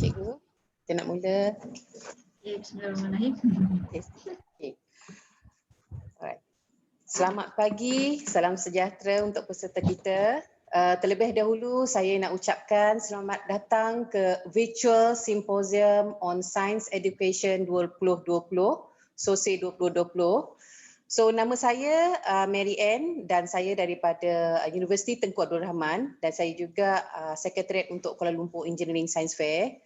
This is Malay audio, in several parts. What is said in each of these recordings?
cikgu. Kita nak mula. Okay, bismillahirrahmanirrahim. Okay. Alright. Selamat pagi, salam sejahtera untuk peserta kita. Terlebih dahulu saya nak ucapkan selamat datang ke Virtual Symposium on Science Education 2020, SOSE 2020. So nama saya Mary Ann dan saya daripada Universiti Tengku Abdul Rahman dan saya juga Sekretariat untuk Kuala Lumpur Engineering Science Fair.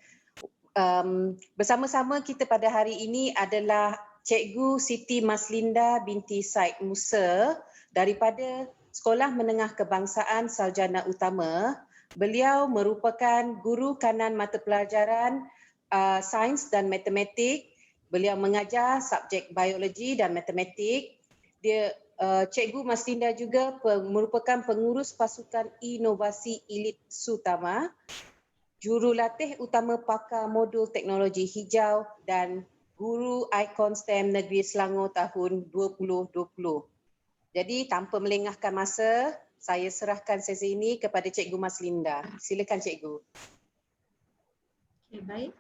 Bersama-sama kita pada hari ini adalah Cikgu Siti Maslinda binti Said Musa daripada Sekolah Menengah Kebangsaan Sarjana Utama. Beliau merupakan guru kanan mata pelajaran sains dan matematik. Beliau mengajar subjek biologi dan matematik. Cikgu Maslinda juga merupakan pengurus pasukan inovasi Elit Sutama, jurulatih utama pakar modul teknologi hijau dan guru ikon STEM Negeri Selangor tahun 2020. Jadi tanpa melengahkan masa, saya serahkan sesi ini kepada Cikgu Maslinda. Silakan Cikgu. Okay, baik.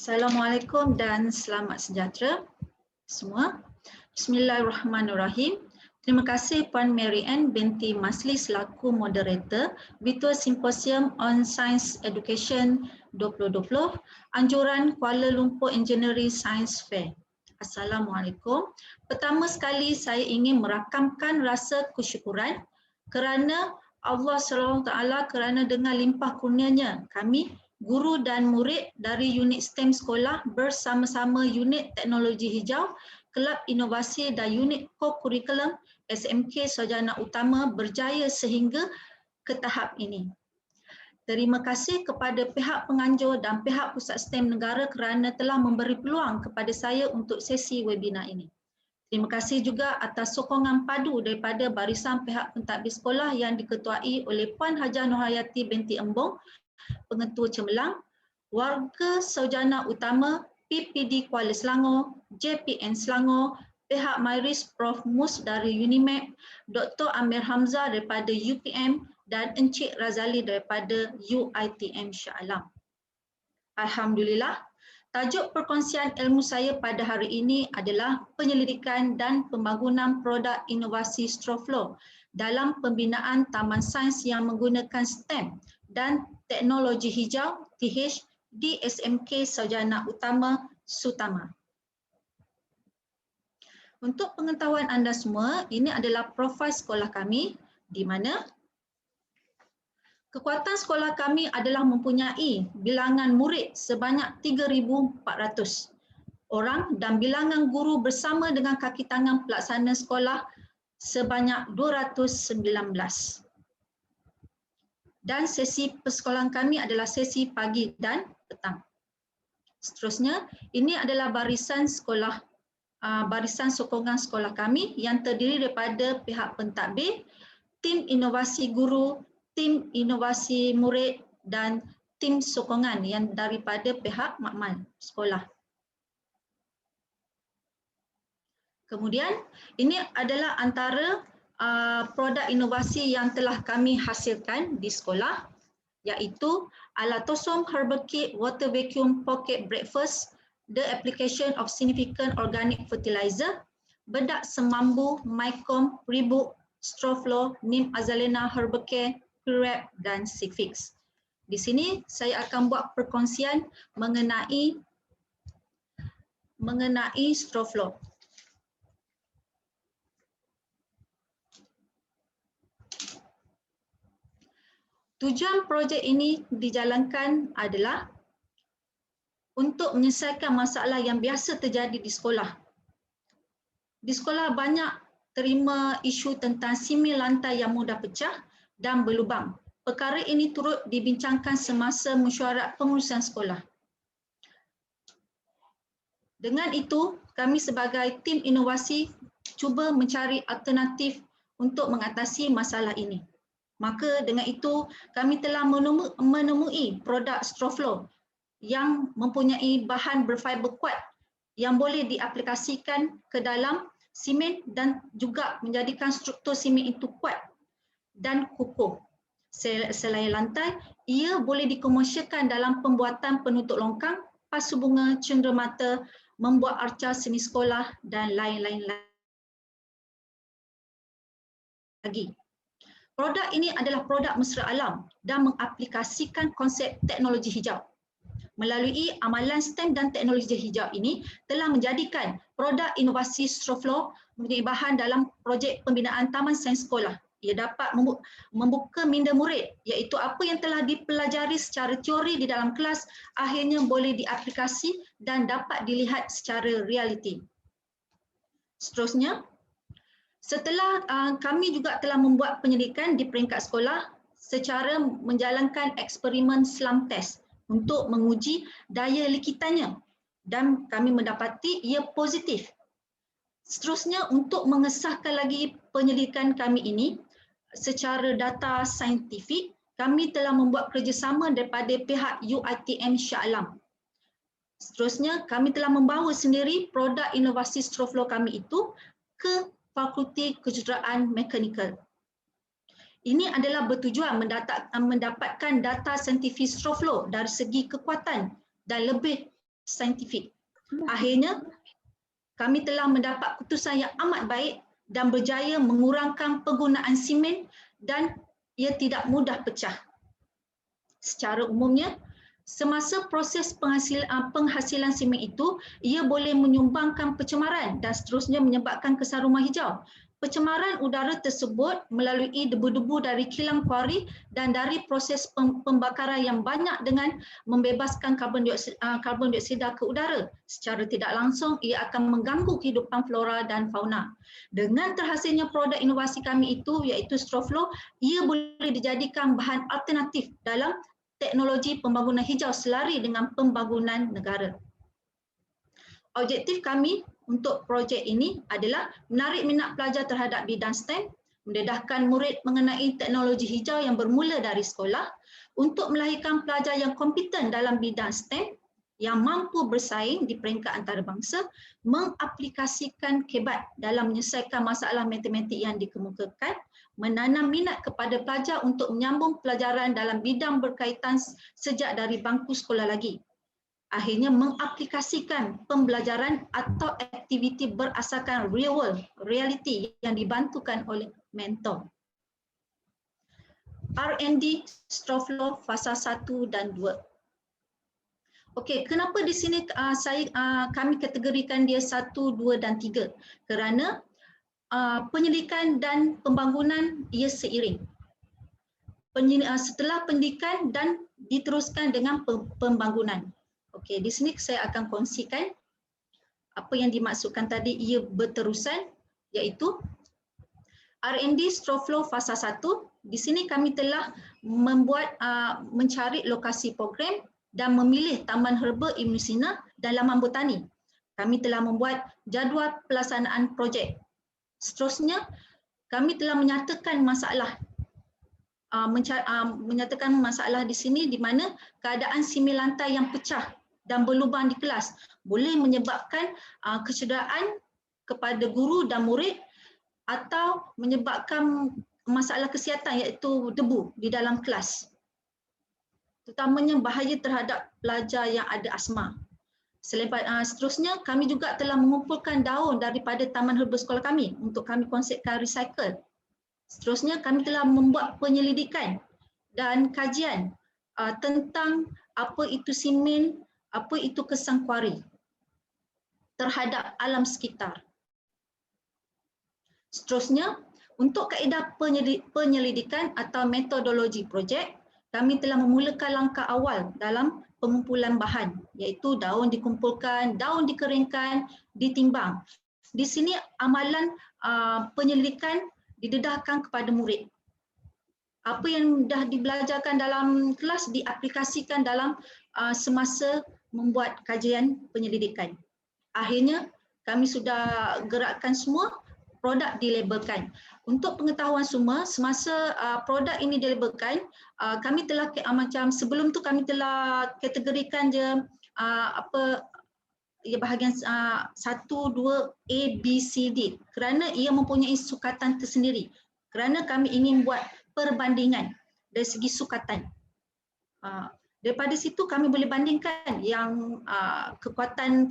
Assalamualaikum dan selamat sejahtera semua. Bismillahirrahmanirrahim. Terima kasih Puan Mary Ann binti Masli selaku moderator Virtual Symposium on Science Education 2020, Anjuran Kuala Lumpur Engineering Science Fair. Assalamualaikum. Pertama sekali saya ingin merakamkan rasa kesyukuran kerana Allah SWT kerana dengan limpah kurnianya kami guru dan murid dari unit STEM sekolah bersama-sama unit teknologi hijau, kelab inovasi dan unit co-curriculum SMK Sarjana Utama berjaya sehingga ke tahap ini. Terima kasih kepada pihak penganjur dan pihak Pusat STEM Negara kerana telah memberi peluang kepada saya untuk sesi webinar ini. Terima kasih juga atas sokongan padu daripada barisan pihak pentadbir sekolah yang diketuai oleh Puan Hajah Nurhayati binti Embong, Pengetua Cemerlang, Warga Sarjana Utama, PPD Kuala Selangor, JPN Selangor, pihak Myris Prof Mus dari UNIMAP, Dr. Amir Hamzah daripada UPM dan Encik Razali daripada UITM Shah Alam. Alhamdulillah, tajuk perkongsian ilmu saya pada hari ini adalah penyelidikan dan pembangunan produk inovasi Stroflo dalam pembinaan Taman Sains yang menggunakan STEM dan Teknologi Hijau TH di SMK Sarjana Utama Sutama. Untuk pengetahuan anda semua, ini adalah profil sekolah kami di mana kekuatan sekolah kami adalah mempunyai bilangan murid sebanyak 3,400 orang dan bilangan guru bersama dengan kaki tangan pelaksana sekolah sebanyak 219. Dan sesi persekolahan kami adalah sesi pagi dan petang. Seterusnya, ini adalah barisan sekolah, barisan sokongan sekolah kami yang terdiri daripada pihak pentadbir, tim inovasi guru, tim inovasi murid dan tim sokongan yang daripada pihak makmal sekolah. Kemudian, ini adalah antara produk inovasi yang telah kami hasilkan di sekolah, iaitu Alatosom Herbal Kit Water Vacuum Pocket Breakfast, The Application of Significant Organic Fertilizer, Bedak Semambu, Mycom, Ribuk, Stroflo, Neem Azalea Herbal Care, Purep dan Sigfix. Di sini saya akan buat perkongsian mengenai Stroflo. Tujuan projek ini dijalankan adalah untuk menyelesaikan masalah yang biasa terjadi di sekolah. Di sekolah banyak terima isu tentang simil lantai yang mudah pecah dan berlubang. Perkara ini turut dibincangkan semasa mesyuarat pengurusan sekolah. Dengan itu, kami sebagai tim inovasi cuba mencari alternatif untuk mengatasi masalah ini. Maka dengan itu kami telah menemui produk Stroflo yang mempunyai bahan berfiber kuat yang boleh diaplikasikan ke dalam simen dan juga menjadikan struktur simen itu kuat dan kukuh. Selain lantai, ia boleh dikomersialkan dalam pembuatan penutup longkang, pasu bunga, cenderamata, membuat arca seni sekolah dan lain-lain lagi. Produk ini adalah produk mesra alam dan mengaplikasikan konsep teknologi hijau. Melalui amalan STEM dan teknologi hijau ini telah menjadikan produk inovasi Stroflo menjadi bahan dalam projek pembinaan Taman Sains Sekolah. Ia dapat membuka minda murid, iaitu apa yang telah dipelajari secara teori di dalam kelas akhirnya boleh diaplikasi dan dapat dilihat secara realiti. Seterusnya, setelah kami juga telah membuat penyelidikan di peringkat sekolah secara menjalankan eksperimen slump test untuk menguji daya likitannya dan kami mendapati ia positif. Seterusnya, untuk mengesahkan lagi penyelidikan kami ini secara data saintifik, kami telah membuat kerjasama daripada pihak UiTM Shah Alam. Seterusnya, kami telah membawa sendiri produk inovasi Stroflo kami itu ke Fakulti Kejuruteraan Mekanikal. Ini adalah bertujuan mendapatkan data saintifik Stroflo dari segi kekuatan dan lebih saintifik. Akhirnya, kami telah mendapat keputusan yang amat baik dan berjaya mengurangkan penggunaan simen dan ia tidak mudah pecah. Secara umumnya, semasa proses penghasilan simen itu, ia boleh menyumbangkan pencemaran dan seterusnya menyebabkan kesan rumah hijau. Pencemaran udara tersebut melalui debu-debu dari kilang kuari dan dari proses pembakaran yang banyak dengan membebaskan karbon dioksida ke udara. Secara tidak langsung, ia akan mengganggu kehidupan flora dan fauna. Dengan terhasilnya produk inovasi kami itu, iaitu Stroflo, ia boleh dijadikan bahan alternatif dalam teknologi pembangunan hijau selari dengan pembangunan negara. Objektif kami untuk projek ini adalah menarik minat pelajar terhadap bidang STEM, mendedahkan murid mengenai teknologi hijau yang bermula dari sekolah, untuk melahirkan pelajar yang kompeten dalam bidang STEM, yang mampu bersaing di peringkat antarabangsa, mengaplikasikan kebat dalam menyelesaikan masalah matematik yang dikemukakan, menanam minat kepada pelajar untuk menyambung pelajaran dalam bidang berkaitan sejak dari bangku sekolah lagi. Akhirnya mengaplikasikan pembelajaran atau aktiviti berasaskan real world, reality yang dibantukan oleh mentor. R&D Stroflo fasa 1 dan 2. Okey, kenapa di sini kami kategorikan dia 1, 2 dan 3? Kerana penyelidikan dan pembangunan ia seiring. Setelah pendidikan dan diteruskan dengan pembangunan. Okey, di sini saya akan kongsikan apa yang dimaksudkan tadi ia berterusan, iaitu R&D Stroflo fasa 1. Di sini kami telah mencari lokasi program dan memilih Taman Herba Ibn Sina dan Laman Botani. Kami telah membuat jadual pelaksanaan projek. Seterusnya, kami telah menyatakan masalah di sini di mana keadaan simen lantai yang pecah dan berlubang di kelas boleh menyebabkan kecederaan kepada guru dan murid atau menyebabkan masalah kesihatan iaitu debu di dalam kelas. Terutamanya bahaya terhadap pelajar yang ada asma. Seterusnya, kami juga telah mengumpulkan daun daripada taman herba sekolah kami untuk kami konsepkan recycle. Seterusnya, kami telah membuat penyelidikan dan kajian tentang apa itu simen, apa itu kesan kuari terhadap alam sekitar. Seterusnya, untuk kaedah penyelidikan atau metodologi projek, kami telah memulakan langkah awal dalam pengumpulan bahan, iaitu daun dikumpulkan, daun dikeringkan, ditimbang. Di sini amalan penyelidikan didedahkan kepada murid. Apa yang dah dibelajarkan dalam kelas diaplikasikan dalam semasa membuat kajian penyelidikan. Akhirnya kami sudah gerakkan semua produk dilabelkan. Untuk pengetahuan semua, semasa produk ini dilabelkan, kami telah macam sebelum tu kami telah kategorikan je bahagian 1, 2, A, B, C, D kerana ia mempunyai sukatan tersendiri. Kerana kami ingin buat perbandingan dari segi sukatan. Daripada situ kami boleh bandingkan yang kekuatan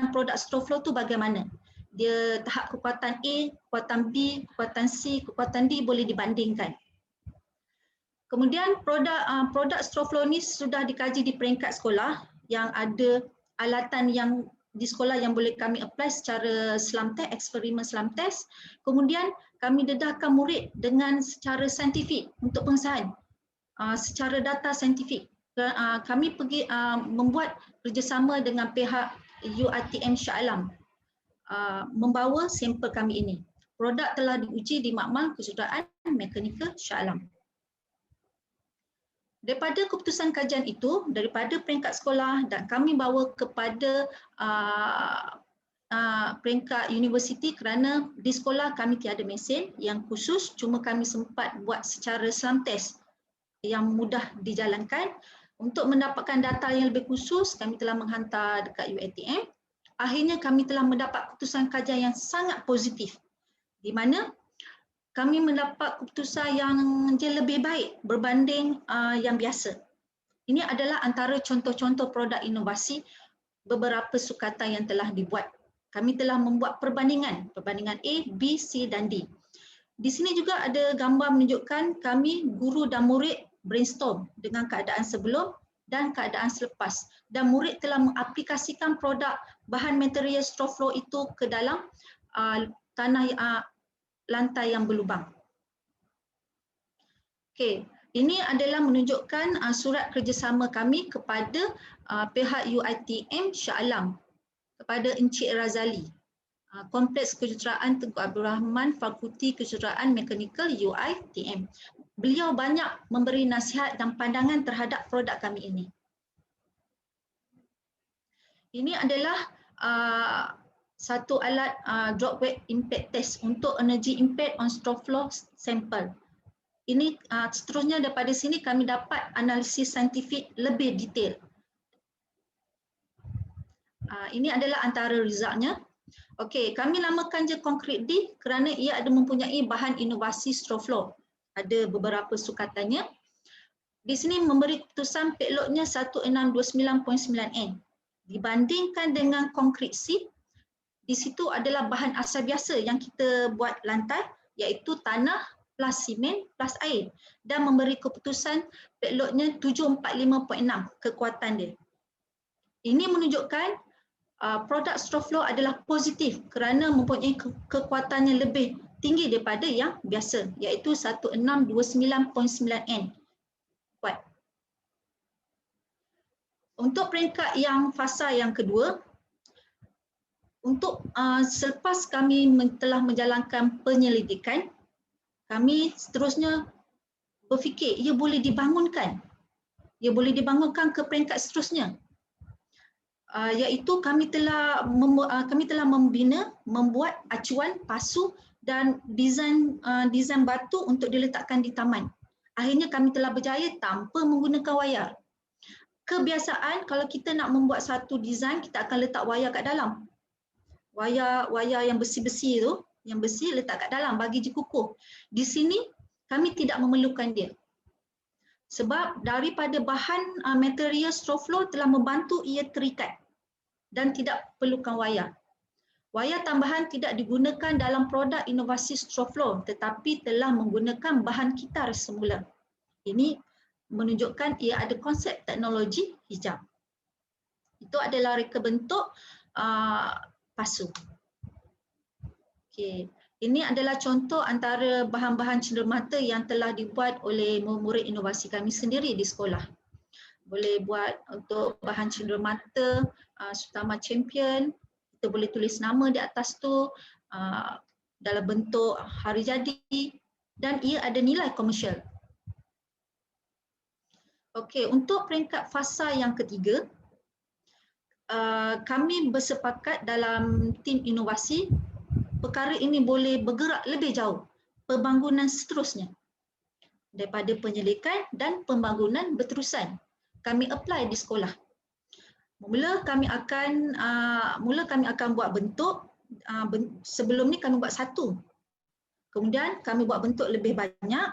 produk Stroflo tu bagaimana. Dia tahap kekuatan A, kekuatan B, kekuatan C, kekuatan D boleh dibandingkan. Kemudian produk Stroflo ni sudah dikaji di peringkat sekolah yang ada alatan yang di sekolah yang boleh kami apply secara slum test, eksperimen slum test. Kemudian kami dedahkan murid dengan secara saintifik untuk pengesahan, secara data saintifik. Kami pergi membuat kerjasama dengan pihak UiTM Shah Alam, membawa sampel kami ini. Produk telah diuji di Makmal Kejuruteraan Mekanikal Shah Alam. Daripada keputusan kajian itu, daripada peringkat sekolah dan kami bawa kepada peringkat universiti kerana di sekolah kami tiada mesin yang khusus, cuma kami sempat buat secara slum test yang mudah dijalankan. Untuk mendapatkan data yang lebih khusus, kami telah menghantar dekat UiTM. Akhirnya kami telah mendapat keputusan kajian yang sangat positif, di mana kami mendapat keputusan yang lebih baik berbanding yang biasa. Ini adalah antara contoh-contoh produk inovasi beberapa sukatan yang telah dibuat. Kami telah membuat perbandingan A, B, C dan D. Di sini juga ada gambar menunjukkan kami, guru dan murid brainstorm dengan keadaan sebelum dan keadaan selepas. Dan murid telah mengaplikasikan produk bahan material Stroflo itu ke dalam lantai yang berlubang. Okey, ini adalah menunjukkan surat kerjasama kami kepada pihak UiTM Shah Alam, kepada Encik Razali, Kompleks Kejuruteraan Tengku Abdul Rahman, Fakulti Kejuruteraan Mekanikal UiTM. Beliau banyak memberi nasihat dan pandangan terhadap produk kami ini. Ini adalah satu alat drop weight impact test untuk energy impact on Stroflo sample. Ini seterusnya daripada sini kami dapat analisis saintifik lebih detail. Ini adalah antara resultnya. Okey, kami namakan je konkrit D kerana ia ada mempunyai bahan inovasi Stroflo. Ada beberapa sukatannya. Di sini memberi keputusan payloadnya 1629.9N. Dibandingkan dengan konkrit C, di situ adalah bahan asal biasa yang kita buat lantai, iaitu tanah plus simen plus air, dan memberi keputusan payloadnya 745.6 kekuatan dia. Ini menunjukkan produk Stroflo adalah positif kerana mempunyai kekuatan yang lebih tinggi daripada yang biasa, iaitu 1629.9N. Kuat. Untuk peringkat yang fasa yang kedua, untuk selepas kami telah menjalankan penyelidikan, kami seterusnya berfikir ia boleh dibangunkan. Ia boleh dibangunkan ke peringkat seterusnya. Iaitu kami telah membuat acuan, pasu dan desain batu untuk diletakkan di taman. Akhirnya kami telah berjaya tanpa menggunakan wayar. Kebiasaan kalau kita nak membuat satu desain, kita akan letak wayar kat dalam. Wayar yang besi-besi tu, yang besi letak kat dalam bagi dia kukuh. Di sini kami tidak memerlukan dia. Sebab daripada bahan material Stroflo telah membantu ia terikat dan tidak perlukan wayar. Wayar tambahan tidak digunakan dalam produk inovasi Stroflo tetapi telah menggunakan bahan kitar semula. Ini menunjukkan ia ada konsep teknologi hijab. Itu adalah reka bentuk pasu. Okey, ini adalah contoh antara bahan-bahan cenderamata yang telah dibuat oleh murid inovasi kami sendiri di sekolah. Boleh buat untuk bahan cenderamata, Sutama Champion, kita boleh tulis nama di atas tu dalam bentuk hari jadi dan ia ada nilai komersial. Okey, untuk peringkat fasa yang ketiga, kami bersepakat dalam tim inovasi perkara ini boleh bergerak lebih jauh, pembangunan seterusnya daripada penyelidikan dan pembangunan berterusan. Kami apply di sekolah. Mula kami akan buat bentuk, sebelum ni kami buat satu. Kemudian kami buat bentuk lebih banyak.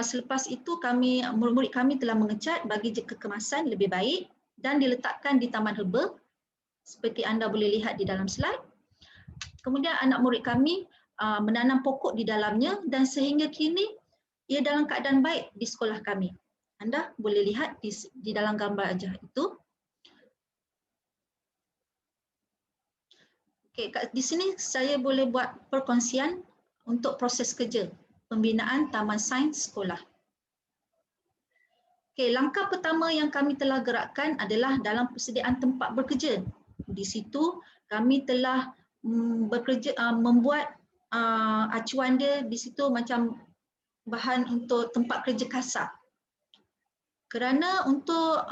Selepas itu murid-murid kami telah mengecat bagi kekemasan lebih baik dan diletakkan di Taman Herba seperti anda boleh lihat di dalam slide. Kemudian anak murid kami menanam pokok di dalamnya dan sehingga kini ia dalam keadaan baik di sekolah kami. Anda boleh lihat di dalam gambar ajar itu. Okey, di sini saya boleh buat perkongsian untuk proses kerja pembinaan Taman Sains Sekolah. Okey, langkah pertama yang kami telah gerakkan adalah dalam persediaan tempat bekerja. Di situ kami telah membuat acuan dia di situ macam bahan untuk tempat kerja kasar. Kerana untuk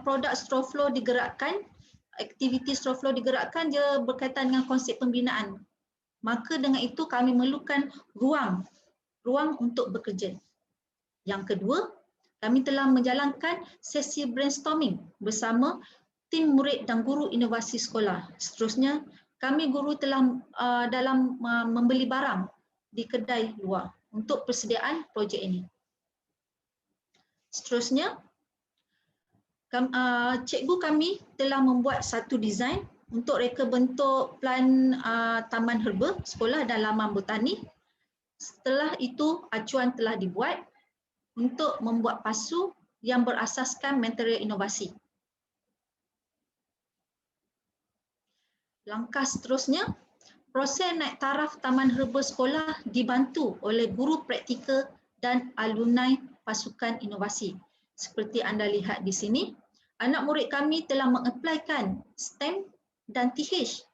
produk straw flow digerakkan, aktiviti straw flow digerakkan, dia berkaitan dengan konsep pembinaan. Maka dengan itu kami memerlukan ruang untuk bekerja. Yang kedua, kami telah menjalankan sesi brainstorming bersama tim murid dan guru inovasi sekolah. Seterusnya, kami guru telah dalam membeli barang di kedai luar untuk persediaan projek ini. Seterusnya, cikgu kami telah membuat satu desain untuk reka bentuk plan Taman Herba Sekolah dan Laman Botani. Setelah itu, acuan telah dibuat untuk membuat pasu yang berasaskan material inovasi. Langkah seterusnya, proses naik taraf Taman Herba Sekolah dibantu oleh guru praktikal dan alumni pasukan inovasi. Seperti anda lihat di sini, anak murid kami telah mengaplikan STEM dan TH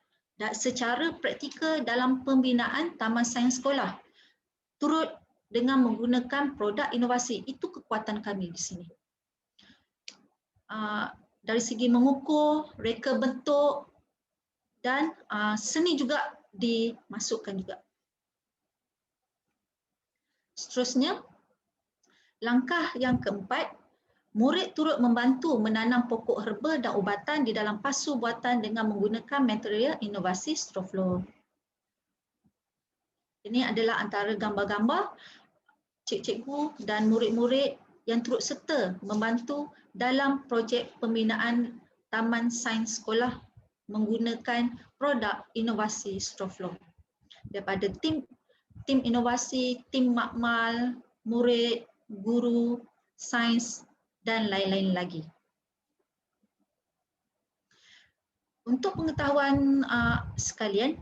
secara praktikal dalam pembinaan Taman Sains Sekolah, turut dengan menggunakan produk inovasi. Itu kekuatan kami di sini. Dari segi mengukur, reka bentuk, dan seni juga dimasukkan juga. Seterusnya, langkah yang keempat, murid turut membantu menanam pokok herba dan ubatan di dalam pasu buatan dengan menggunakan material inovasi straw flow. Ini adalah antara gambar-gambar cikgu dan murid-murid yang turut serta membantu dalam projek pembinaan Taman Sains Sekolah menggunakan produk inovasi straw flow. Daripada tim inovasi, tim makmal, murid, guru, sains dan lain-lain lagi. Untuk pengetahuan sekalian,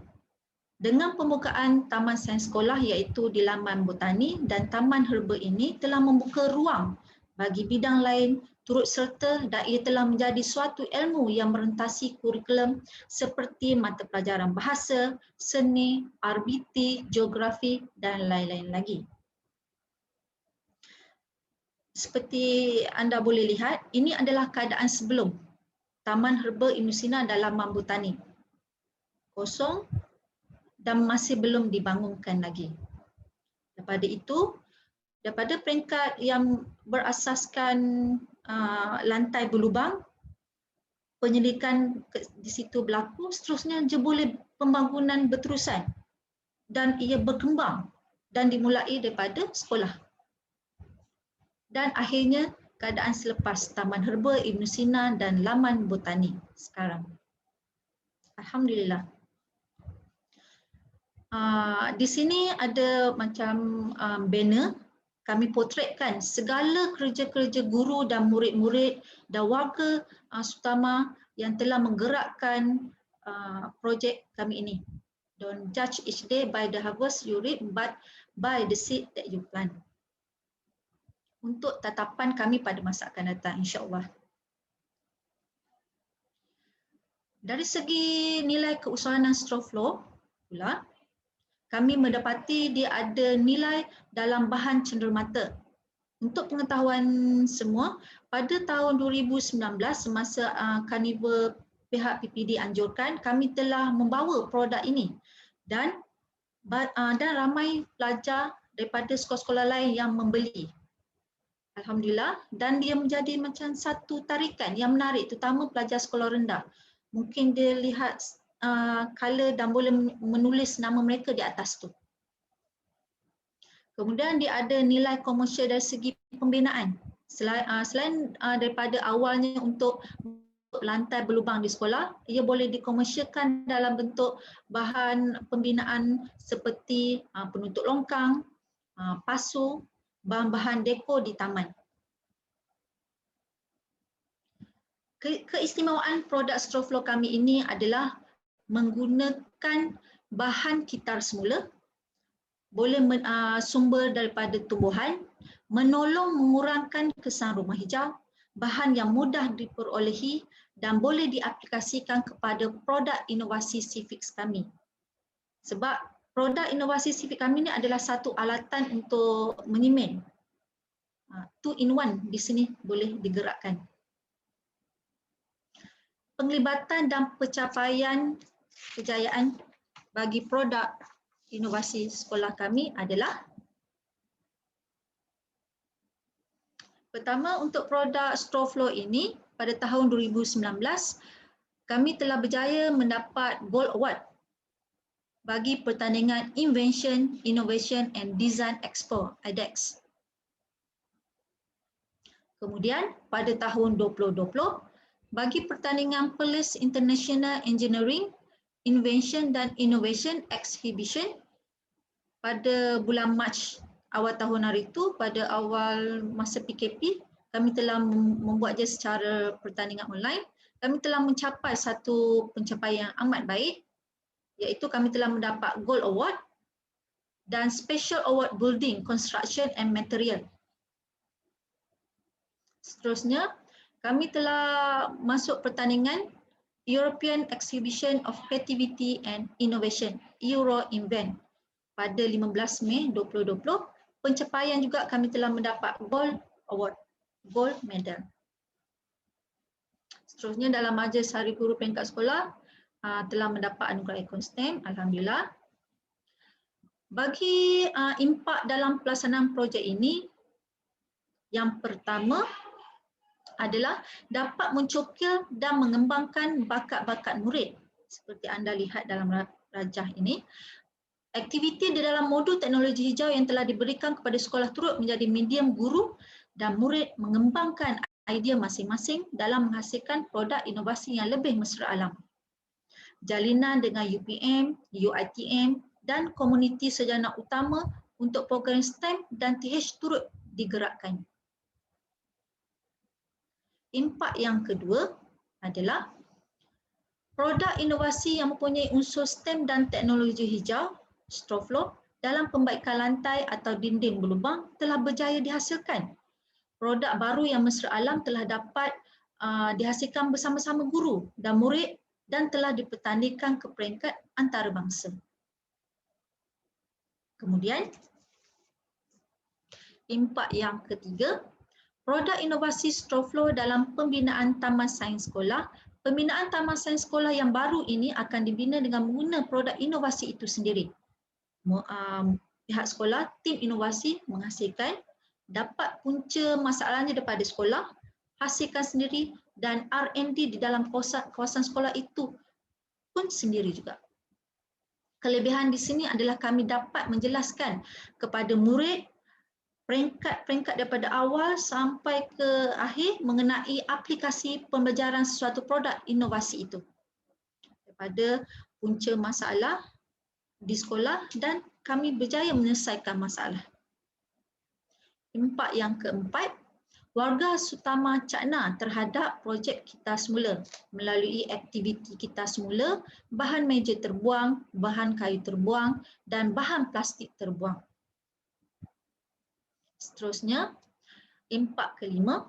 dengan pembukaan Taman Sains Sekolah iaitu di Laman Botani dan Taman Herba ini telah membuka ruang bagi bidang lain turut serta dan ia telah menjadi suatu ilmu yang merentasi kurikulum seperti mata pelajaran bahasa, seni, RBT, geografi dan lain-lain lagi. Seperti anda boleh lihat, ini adalah keadaan sebelum Taman Herba Ibn Sina dan Laman Botani. Kosong dan masih belum dibangunkan lagi. Daripada itu, daripada peringkat yang berasaskan lantai berlubang, penyelidikan di situ berlaku, seterusnya jebol pembangunan berterusan dan ia berkembang dan dimulai daripada sekolah. Dan akhirnya keadaan selepas Taman Herba Ibn Sina dan Laman Botani sekarang. Alhamdulillah. Di sini ada macam banner. Kami potretkan segala kerja-kerja guru dan murid-murid dan warga Sutama yang telah menggerakkan projek kami ini. Don't judge each day by the harvest you reap, but by the seed that you plant. Untuk tatapan kami pada masa akan datang, insya-Allah. Dari segi nilai keusahawan straw flow pula, kami mendapati dia ada nilai dalam bahan cenderamata. Untuk pengetahuan semua, pada tahun 2019 semasa Carnival pihak PPD anjurkan, kami telah membawa produk ini dan ramai pelajar daripada sekolah-sekolah lain yang membeli. Alhamdulillah, dan dia menjadi macam satu tarikan yang menarik, terutama pelajar sekolah rendah. Mungkin dia lihat color dan boleh menulis nama mereka di atas tu. Kemudian dia ada nilai komersial dari segi pembinaan. Selain daripada awalnya untuk lantai berlubang di sekolah, ia boleh dikomersialkan dalam bentuk bahan pembinaan seperti penutup longkang, pasu, bahan-bahan dekor di taman. Keistimewaan produk Stroflo kami ini adalah menggunakan bahan kitar semula, boleh sumber daripada tumbuhan, menolong mengurangkan kesan rumah hijau, bahan yang mudah diperolehi dan boleh diaplikasikan kepada produk inovasi Civix kami. Sebab produk inovasi Civix kami ini adalah satu alatan untuk menyimen. 2-in-1 di sini boleh digerakkan. Penglibatan dan kejayaan bagi produk inovasi sekolah kami adalah: pertama, untuk produk Stroflo ini pada tahun 2019 kami telah berjaya mendapat Gold Award bagi pertandingan Invention, Innovation and Design Expo IDEX. Kemudian pada tahun 2020 bagi pertandingan Perlis International Engineering, Invention dan Innovation Exhibition pada bulan Mac awal tahun hari itu, pada awal masa PKP, kami telah membuat je secara pertandingan online. Kami telah mencapai satu pencapaian yang amat baik, iaitu kami telah mendapat Gold Award dan Special Award Building, Construction and Material. Seterusnya, kami telah masuk pertandingan European Exhibition of Creativity and Innovation, EuroInvent, pada 15 Mei 2020. Pencapaian juga kami telah mendapat Gold Award, Gold Medal. Seterusnya, dalam majlis Hari Guru Peringkat Sekolah telah mendapat anugerah ikon STEM, Alhamdulillah. Bagi impak dalam pelaksanaan projek ini, yang pertama adalah dapat mencokil dan mengembangkan bakat-bakat murid. Seperti anda lihat dalam rajah ini, aktiviti di dalam modul teknologi hijau yang telah diberikan kepada sekolah turut menjadi medium guru dan murid mengembangkan idea masing-masing dalam menghasilkan produk inovasi yang lebih mesra alam. Jalinan dengan UPM, UiTM dan komuniti sarjana utama untuk program STEM dan TH turut digerakkan. Impak yang kedua adalah produk inovasi yang mempunyai unsur STEM dan teknologi hijau, Stroflo, dalam pembaikan lantai atau dinding berlubang telah berjaya dihasilkan. Produk baru yang mesra alam telah dapat dihasilkan bersama-sama guru dan murid dan telah dipertandingkan ke peringkat antarabangsa. Kemudian, impak yang ketiga, produk inovasi Stroflo dalam pembinaan Taman Sains Sekolah. Pembinaan Taman Sains Sekolah yang baru ini akan dibina dengan menggunakan produk inovasi itu sendiri. Pihak sekolah, tim inovasi menghasilkan, dapat punca masalahnya daripada sekolah, hasilkan sendiri dan R&D di dalam kawasan sekolah itu pun sendiri juga. Kelebihan di sini adalah kami dapat menjelaskan kepada murid peringkat-peringkat daripada awal sampai ke akhir mengenai aplikasi pembelajaran sesuatu produk inovasi itu. Daripada punca masalah di sekolah dan kami berjaya menyelesaikan masalah. Impak yang keempat, warga Sutama Cakna terhadap projek kita semula melalui aktiviti kita semula, bahan meja terbuang, bahan kayu terbuang dan bahan plastik terbuang. Seterusnya, impak kelima,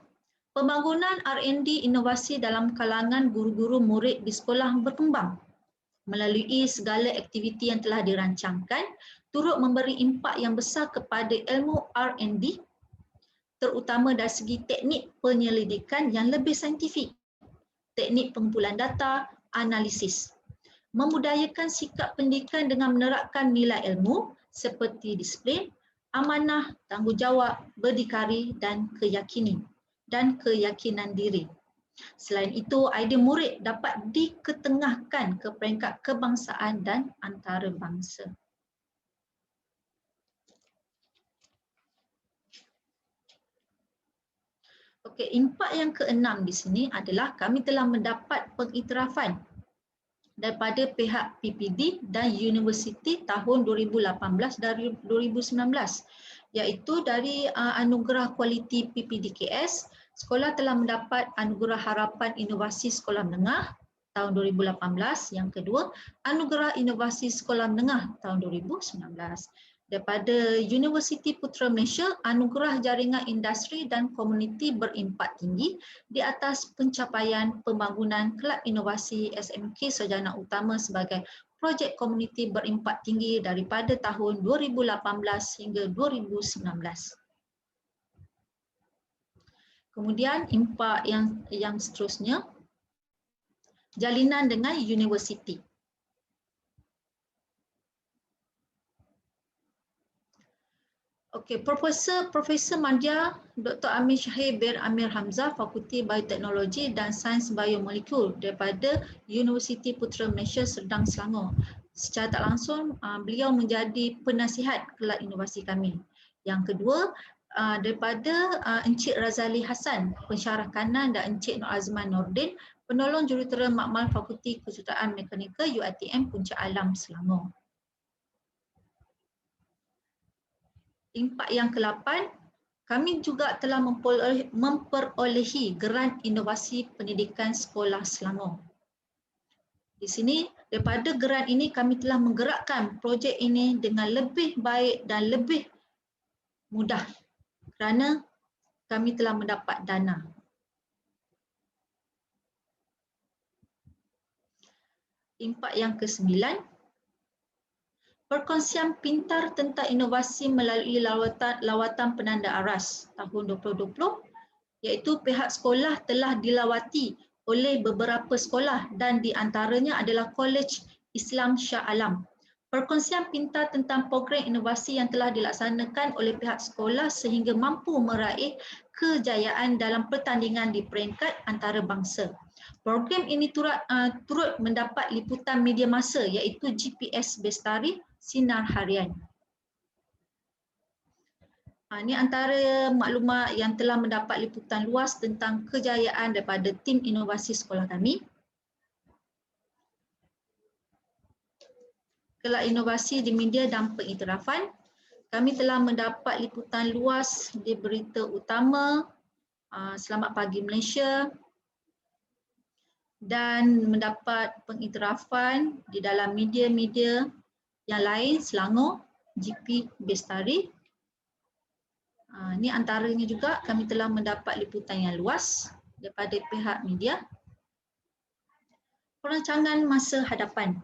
pembangunan R&D inovasi dalam kalangan guru-guru murid di sekolah berkembang. Melalui segala aktiviti yang telah dirancangkan, turut memberi impak yang besar kepada ilmu R&D, terutama dari segi teknik penyelidikan yang lebih saintifik. teknik pengumpulan data, analisis. Memudayakan sikap pendidikan dengan menerapkan nilai ilmu seperti disiplin, amanah, tanggungjawab, berdikari dan keyakinan diri. Selain itu, idea murid dapat diketengahkan ke peringkat kebangsaan dan antarabangsa. Okey, impak yang keenam di sini adalah kami telah mendapat pengiktirafan daripada pihak PPD dan Universiti tahun 2018 dan 2019, iaitu dari anugerah kualiti PPDKS, sekolah telah mendapat anugerah harapan inovasi sekolah menengah tahun 2018, yang kedua anugerah inovasi sekolah menengah tahun 2019. Daripada Universiti Putra Malaysia, anugerah jaringan industri dan komuniti berimpak tinggi di atas pencapaian pembangunan kelab inovasi SMK Sarjana Utama sebagai projek komuniti berimpak tinggi daripada tahun 2018 hingga 2019. Kemudian impak yang seterusnya, jalinan dengan universiti. Okey, Profesor Madya Dr. Amir Shahir bin Amir Hamzah, Fakulti Bioteknologi dan Sains Biomolekul daripada Universiti Putra Malaysia Serdang Selangor. Secara tak langsung, beliau menjadi penasihat kelab inovasi kami. Yang kedua, daripada Encik Razali Hassan, pensyarah kanan, dan Encik Nur Azman Nordin, penolong jurutera makmal Fakulti Kejuruteraan Mekanikal UiTM Puncak Alam Selangor. Impak yang ke-8, kami juga telah memperolehi Geran Inovasi Pendidikan Sekolah Selangor. Di sini, daripada geran ini kami telah menggerakkan projek ini dengan lebih baik dan lebih mudah kerana kami telah mendapat dana. Impak yang ke-9, perkongsian pintar tentang inovasi melalui lawatan penanda aras tahun 2020, iaitu pihak sekolah telah dilawati oleh beberapa sekolah dan di antaranya adalah Kolej Islam Shah Alam. Perkongsian pintar tentang program inovasi yang telah dilaksanakan oleh pihak sekolah sehingga mampu meraih kejayaan dalam pertandingan di peringkat antarabangsa. Program ini turut mendapat liputan media massa iaitu GPS Bestari Sinar Harian. Ini antara maklumat yang telah mendapat liputan luas tentang kejayaan daripada tim inovasi sekolah kami. Kelab inovasi di media dan pengiktirafan, kami telah mendapat liputan luas di berita utama, Selamat Pagi Malaysia, dan mendapat pengiktirafan di dalam media-media yang lain, Selangor, GP Bestari. Ini antaranya juga kami telah mendapat liputan yang luas daripada pihak media. Perancangan masa hadapan.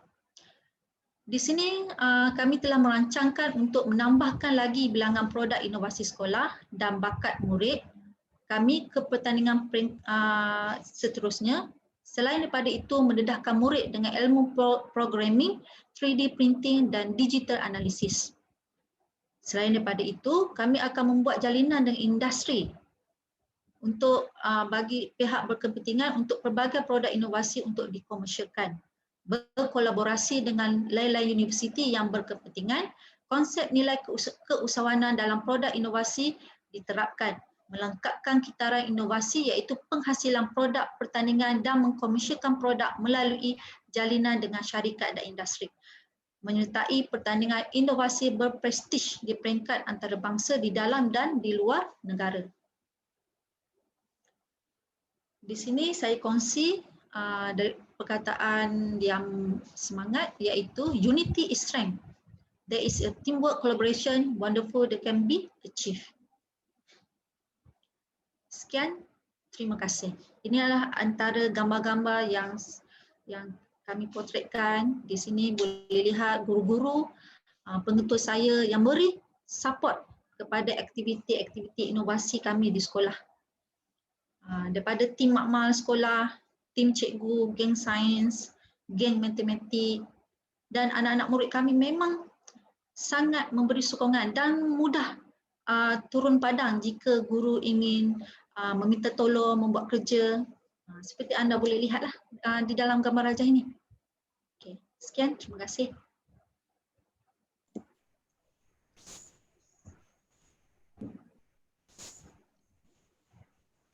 Di sini kami telah merancangkan untuk menambahkan lagi bilangan produk inovasi sekolah dan bakat murid kami ke pertandingan seterusnya. Selain daripada itu, mendedahkan murid dengan ilmu programming, 3D printing dan digital analisis. Selain daripada itu, kami akan membuat jalinan dengan industri untuk bagi pihak berkepentingan untuk pelbagai produk inovasi untuk dikomersialkan. Berkolaborasi dengan lain-lain universiti yang berkepentingan, konsep nilai keusahawanan dalam produk inovasi diterapkan, melengkapkan kitaran inovasi iaitu penghasilan produk pertandingan dan mengkomersialkan produk melalui jalinan dengan syarikat dan industri. Menyertai pertandingan inovasi berprestij di peringkat antarabangsa di dalam dan di luar negara. Di sini saya kongsi dari perkataan yang semangat iaitu unity is strength. There is a teamwork, collaboration, wonderful that can be achieved. Sekian, terima kasih. Ini adalah antara gambar-gambar yang kami potretkan. Di sini boleh lihat guru-guru, pengetua saya yang beri support kepada aktiviti-aktiviti inovasi kami di sekolah. Daripada tim makmal sekolah, tim cikgu, geng sains, geng matematik, dan anak-anak murid kami memang sangat memberi sokongan dan mudah turun padang jika guru ingin meminta tolong membuat kerja. Seperti anda boleh lihatlah di dalam gambar rajah ini. Okey, sekian, terima kasih.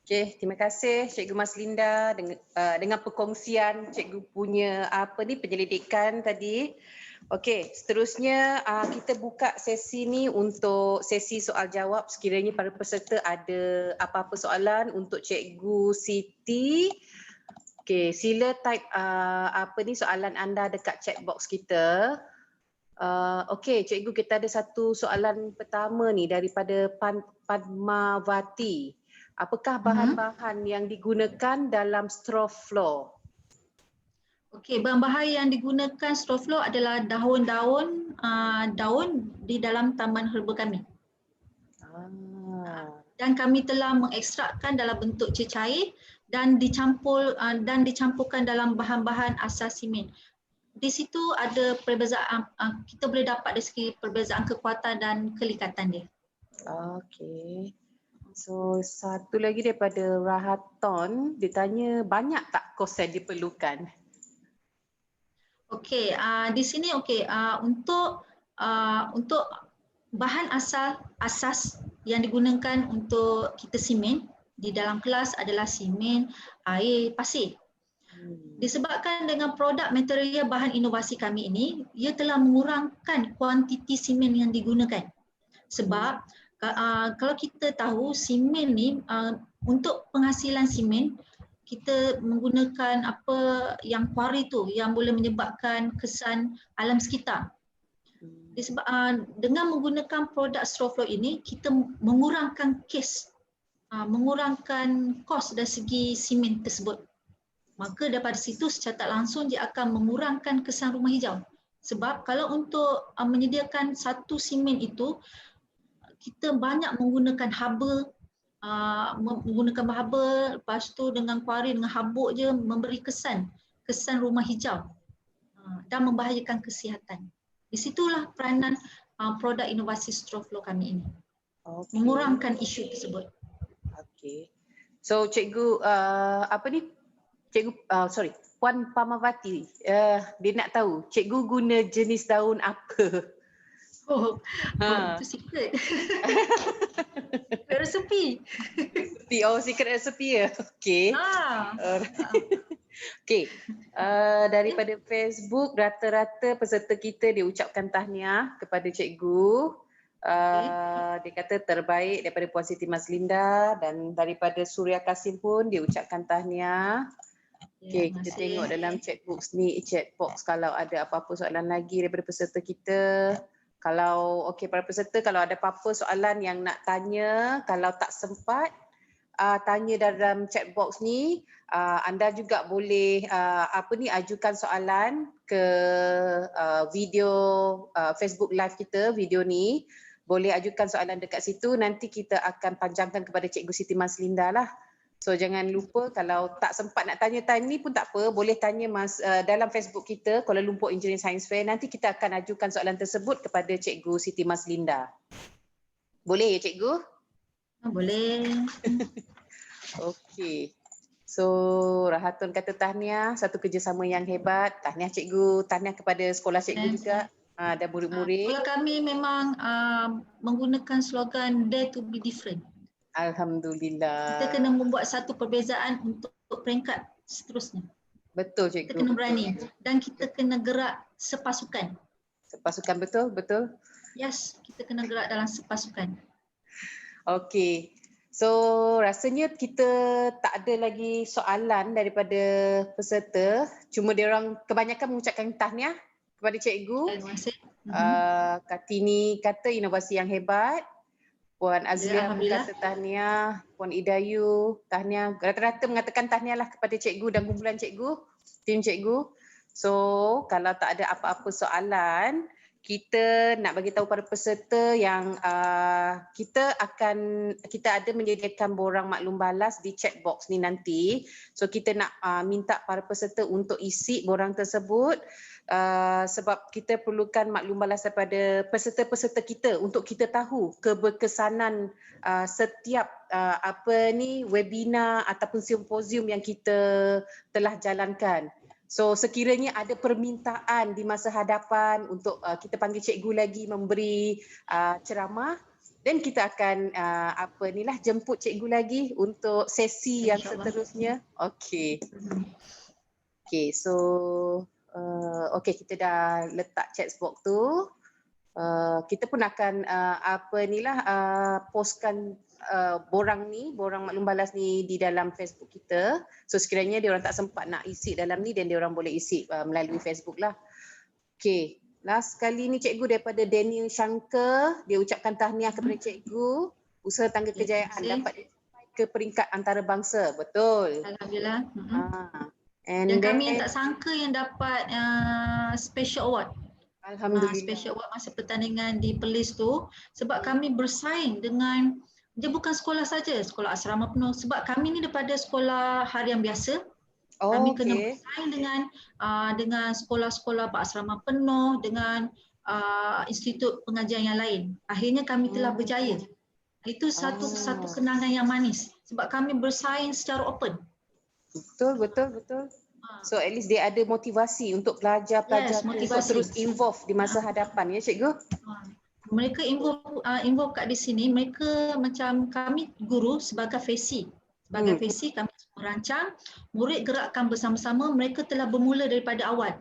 Okey, terima kasih Cikgu Maslinda dengan perkongsian cikgu punya penyelidikan tadi. Okey, seterusnya kita buka sesi ni untuk sesi soal jawab sekiranya para peserta ada apa-apa soalan untuk Cikgu Siti. Okey, sila type soalan anda dekat chat box kita. Okey, Cikgu, kita ada satu soalan pertama ni daripada Padmawati. Apakah bahan-bahan yang digunakan dalam straw floor? Okey, bahan-bahan yang digunakan straw floor adalah daun-daun di dalam taman herba kami. Dan kami telah mengekstrakkan dalam bentuk cecair dan dicampurkan dalam bahan-bahan asas simen. Di situ ada perbezaan, kita boleh dapat dari segi perbezaan kekuatan dan kelikatan dia. Okey. So satu lagi daripada Rahaton, dia tanya banyak tak kos yang diperlukan? Okey, di sini untuk bahan asas yang digunakan untuk kita simen di dalam kelas adalah simen, air, pasir. Disebabkan dengan produk material bahan inovasi kami ini, ia telah mengurangkan kuantiti simen yang digunakan. Sebab kalau kita tahu simen ni untuk penghasilan simen kita menggunakan apa yang kuari tu yang boleh menyebabkan kesan alam sekitar. Disebab dengan menggunakan produk straw floor ini kita mengurangkan mengurangkan kos dari segi simen tersebut. Maka daripada situ secara tak langsung dia akan mengurangkan kesan rumah hijau. Sebab kalau untuk menyediakan satu simen itu kita banyak menggunakan haba, lepas tu dengan kuari, dengan habuk je memberi kesan rumah hijau dan membahayakan kesihatan. Di situlah peranan produk inovasi straw floor kami ini. Mengurangkan isu tersebut. Okey. So cikgu Puan Pamawati, dia nak tahu cikgu guna jenis daun apa? Itu secret. Resepi. Secret recipe ya. Okey. Okey. Daripada Facebook, rata-rata peserta kita dia ucapkan tahniah kepada cikgu. Dia kata terbaik daripada Puan Siti Maslinda, dan daripada Surya Kasim pun dia ucapkan tahniah. Okey, kita tengok dalam chat box kalau ada apa-apa soalan lagi daripada peserta kita. Kalau para peserta kalau ada apa-apa soalan yang nak tanya, kalau tak sempat tanya dalam chat box ni, anda juga boleh ajukan soalan ke video Facebook live kita, video ni. Boleh ajukan soalan dekat situ, nanti kita akan panjangkan kepada Cikgu Siti Maslinda lah. So jangan lupa kalau tak sempat nak tanya time ni pun tak apa, boleh tanya dalam Facebook kita Kuala Lumpur Engineering Science Fair. Nanti kita akan ajukan soalan tersebut kepada Cikgu Siti Maslinda. Boleh ya Cikgu? Boleh. Okey. So Rahatun kata tahniah, satu kerjasama yang hebat. Tahniah Cikgu, tahniah kepada sekolah Cikgu juga dan murid-murid. Sekolah kami memang menggunakan slogan Dare to be different. Alhamdulillah. Kita kena membuat satu perbezaan untuk peringkat seterusnya. Betul Cikgu. Kita kena berani dan kita kena gerak sepasukan. Sepasukan, betul. Yes, kita kena gerak dalam sepasukan. Okey. So rasanya kita tak ada lagi soalan daripada peserta. Cuma dia orang kebanyakan mengucapkan tahniah kepada cikgu. Terima kasih. Kartini kata inovasi yang hebat. Puan Azlia pun kata tahniah. Puan Idayu tahniah. Rata-rata mengatakan tahniah lah kepada cikgu dan kumpulan cikgu, tim cikgu. So kalau tak ada apa-apa soalan, kita nak bagi tahu para peserta yang kita ada menyediakan borang maklum balas di chat box ni nanti. So kita nak minta para peserta untuk isi borang tersebut sebab kita perlukan maklum balas daripada peserta-peserta kita untuk kita tahu keberkesanan setiap webinar ataupun simposium yang kita telah jalankan. So sekiranya ada permintaan di masa hadapan untuk kita panggil cikgu lagi memberi ceramah, dan kita akan jemput cikgu lagi untuk sesi yang seterusnya. Okey. Okey, so kita dah letak chat box tu. Kita pun akan postkan borang maklum balas ni di dalam Facebook kita. So sekiranya dia orang tak sempat nak isi dalam ni, dan dia orang boleh isi melalui Facebook lah. Okey, last kali ni cikgu daripada Daniel Shankar, dia ucapkan tahniah kepada cikgu usaha tangga kejayaan dapat ke peringkat antarabangsa. Betul. Alhamdulillah. Dan kami yang tak sangka yang dapat special award. Alhamdulillah. Special award masa pertandingan di Perlis tu, sebab kami bersaing dengan, dia bukan sekolah saja, sekolah asrama penuh, sebab kami ni daripada sekolah harian biasa. Kami kena bersaing dengan sekolah-sekolah asrama penuh, dengan institut pengajian yang lain. Akhirnya kami telah berjaya. Itu satu kenangan yang manis sebab kami bersaing secara open. Betul. So at least dia ada motivasi untuk pelajar-pelajar untuk terus involve di masa hadapan, ya cikgu? Mereka involve kat di sini, mereka macam kami guru sebagai FESI. Sebagai FESI kami merancang, murid gerakkan bersama-sama, mereka telah bermula daripada awal.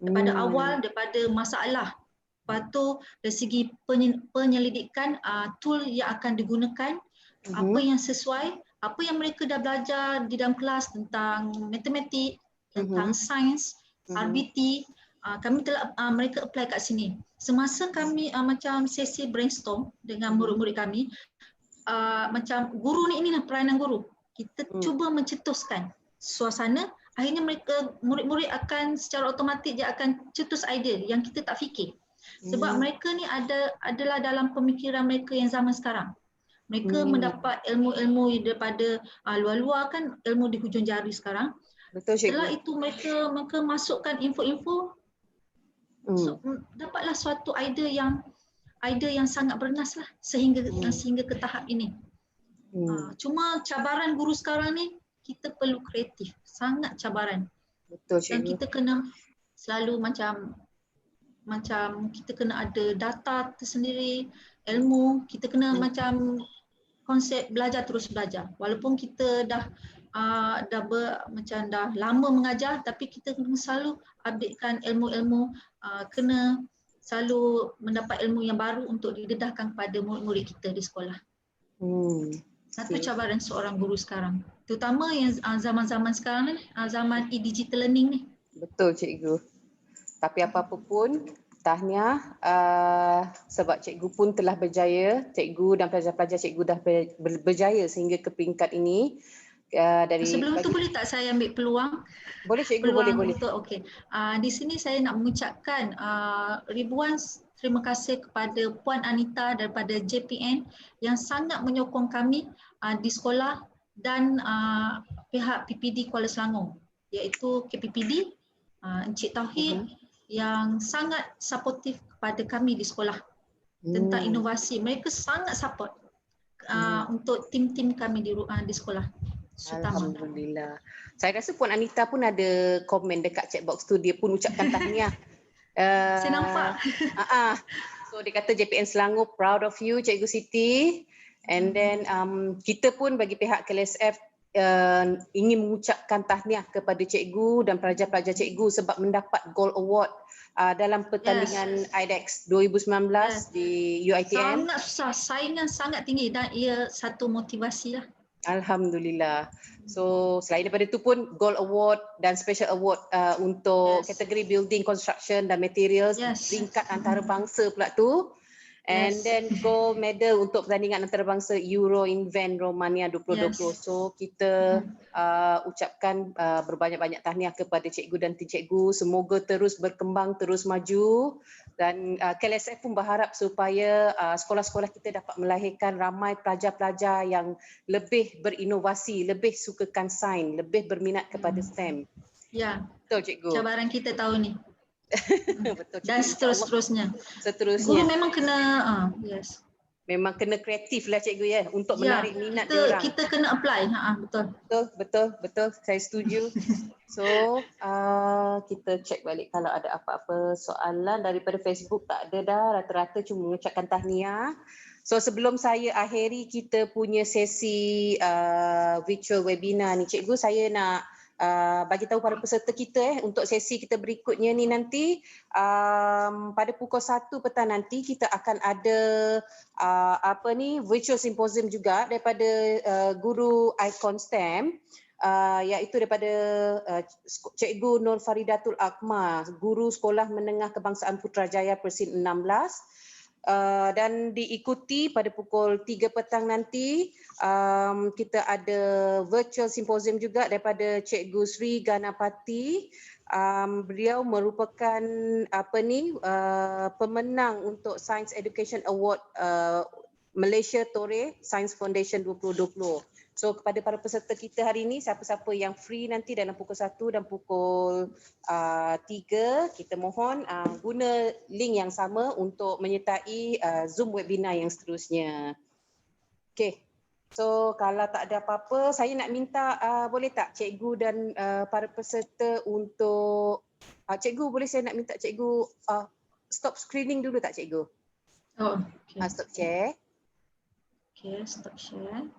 Daripada masalah. Lepas tu dari segi penyelidikan tool yang akan digunakan, apa yang sesuai, apa yang mereka dah belajar di dalam kelas tentang matematik, tentang sains, RBT, kami telah mereka apply kat sini. Semasa kami macam sesi brainstorm dengan murid-murid kami, macam guru ni, inilah peranan guru. Kita cuba mencetuskan suasana, akhirnya murid-murid akan secara automatik dia akan cetus idea yang kita tak fikir. Sebab mereka ni adalah dalam pemikiran mereka yang zaman sekarang. Mereka mendapat ilmu-ilmu daripada luar-luar, kan ilmu di hujung jari sekarang. Betul, setelah itu mereka masukkan info-info, dapatlah suatu idea yang sangat bernas lah sehingga ke tahap ini. Cuma cabaran guru sekarang ni, kita perlu kreatif, sangat cabaran. Betul, dan kita kena selalu macam kita kena ada data tersendiri, ilmu, kita kena macam konsep belajar terus belajar. Walaupun kita dah lama mengajar, tapi kita kena selalu updatekan ilmu-ilmu, kena selalu mendapat ilmu yang baru untuk didedahkan kepada murid-murid kita di sekolah. Satu cabaran seorang guru sekarang, terutama yang zaman-zaman sekarang ni, zaman e-digital learning ni. Betul cikgu. Tapi apa-apa pun, tahniah sebab cikgu pun telah berjaya, cikgu dan pelajar-pelajar cikgu dah berjaya sehingga ke peringkat ini. Sebelum tu boleh tak saya ambil peluang? Boleh cikgu, boleh. Okey. Di sini saya nak mengucapkan ribuan terima kasih kepada Puan Anita daripada JPN yang sangat menyokong kami di sekolah dan pihak PPD Kuala Selangor, iaitu KPPD, Encik Tauhid, yang sangat supportif kepada kami di sekolah tentang inovasi. Mereka sangat support untuk tim-tim kami di sekolah. Alhamdulillah. Saya rasa Puan Anita pun ada komen dekat chat box tu, dia pun ucapkan tahniah. Saya nampak. So dia kata JPN Selangor proud of you Cikgu Siti. And then kita pun bagi pihak KLSF ingin mengucapkan tahniah kepada cikgu dan pelajar-pelajar cikgu sebab mendapat Gold Award dalam pertandingan IDEX 2019 di UiTM. Sangat susah, saingan sangat tinggi dan ia satu motivasi lah. Alhamdulillah. So selain daripada itu pun Gold Award dan Special Award untuk kategori Building, Construction dan Materials, peringkat antarabangsa pula tu. And Yes. then gold medal untuk pertandingan antarabangsa Euro Invent Romania 2020. Yes. So kita ucapkan berbanyak-banyak tahniah kepada cikgu dan tim cikgu. Semoga terus berkembang, terus maju, dan KLSF pun berharap supaya sekolah-sekolah kita dapat melahirkan ramai pelajar-pelajar yang lebih berinovasi, lebih sukakan sains, lebih berminat kepada STEM. Ya, Betul cikgu. cabaran kita tahun ni. Betul cikgu. Dan seterusnya. Seterusnya. Guru memang kena, yes. Memang kena kreatif lah cikgu ya untuk menarik minat kita, diorang. kita kena apply. Betul. Betul. Saya setuju. So, kita check balik kalau ada apa-apa soalan daripada Facebook. Tak ada dah, rata-rata cuma mengucapkan tahniah. So, sebelum saya akhiri kita punya sesi virtual webinar ni, cikgu, saya nak bagi tahu para peserta kita untuk sesi kita berikutnya ni nanti pada pukul 1 petang nanti kita akan ada virtual symposium juga daripada guru Icon STEM, iaitu daripada Cikgu Nur Faridatul Akmal, guru Sekolah Menengah Kebangsaan Putrajaya Persin 16. Dan diikuti pada pukul 3 petang nanti kita ada virtual symposium juga daripada Cikgu Sri Ganapati. Beliau merupakan pemenang untuk Science Education Award Malaysia Torre Science Foundation 2020. So kepada para peserta kita hari ini, siapa-siapa yang free nanti dalam pukul 1 dan pukul 3, kita mohon guna link yang sama untuk menyertai Zoom webinar yang seterusnya. Okey. So kalau tak ada apa-apa, saya nak minta boleh tak cikgu dan para peserta untuk cikgu, boleh saya nak minta cikgu stop screening dulu tak cikgu? Oh, okay. Stop share. Okay, stop share.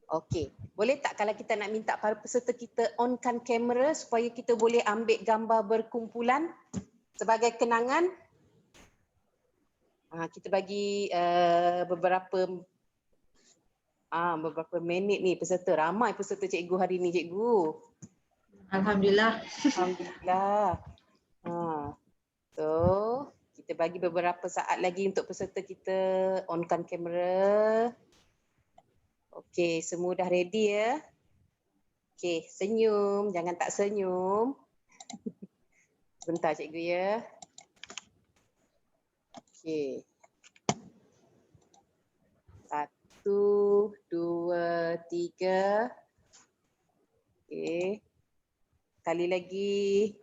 Okey. Boleh tak kalau kita nak minta para peserta kita onkan kamera supaya kita boleh ambil gambar berkumpulan sebagai kenangan? Kita bagi beberapa minit ni peserta. Ramai peserta cikgu hari ni cikgu. Alhamdulillah. Alhamdulillah. So, kita bagi beberapa saat lagi untuk peserta kita onkan kamera. Okey, semua dah ready ya? Okey, senyum. Jangan tak senyum. Sebentar cikgu ya. Okey. 1, 2, 3. Okey. Sekali lagi.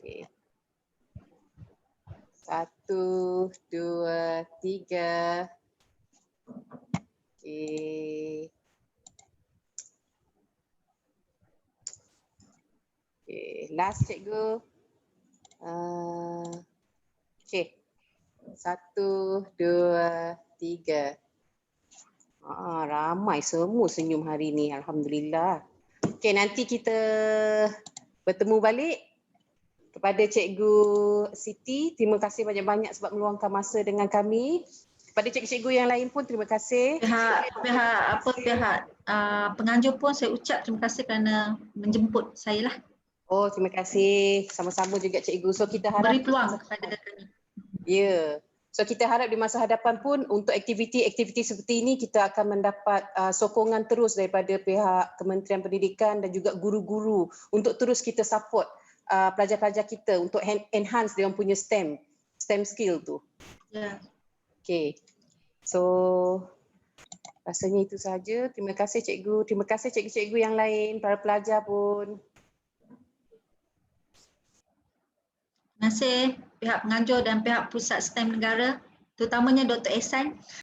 Okey. 1, 2, 3. Okey. Okey, last cikgu. Okey. 1, 2, 3. Ramai semua senyum hari ni. Alhamdulillah. Okey, nanti kita bertemu balik. Kepada Cikgu Siti, terima kasih banyak-banyak sebab meluangkan masa dengan kami. Kepada cikgu-cikgu yang lain pun terima kasih. Pihak penganjur pun saya ucap terima kasih kerana menjemput saya lah. Oh, terima kasih. Sama-sama juga cikgu. So kita harap beri peluang kepada kami. Ya. So kita harap di masa hadapan pun untuk aktiviti-aktiviti seperti ini kita akan mendapat sokongan terus daripada pihak Kementerian Pendidikan dan juga guru-guru untuk terus kita support pelajar-pelajar kita untuk enhance dia punya STEM skill tu. Ya. Okay. So rasanya itu sahaja. Terima kasih cikgu. Terima kasih cikgu-cikgu yang lain, para pelajar pun. Terima kasih pihak penganjur dan pihak Pusat STEM Negara, terutamanya Dr. Ehsan.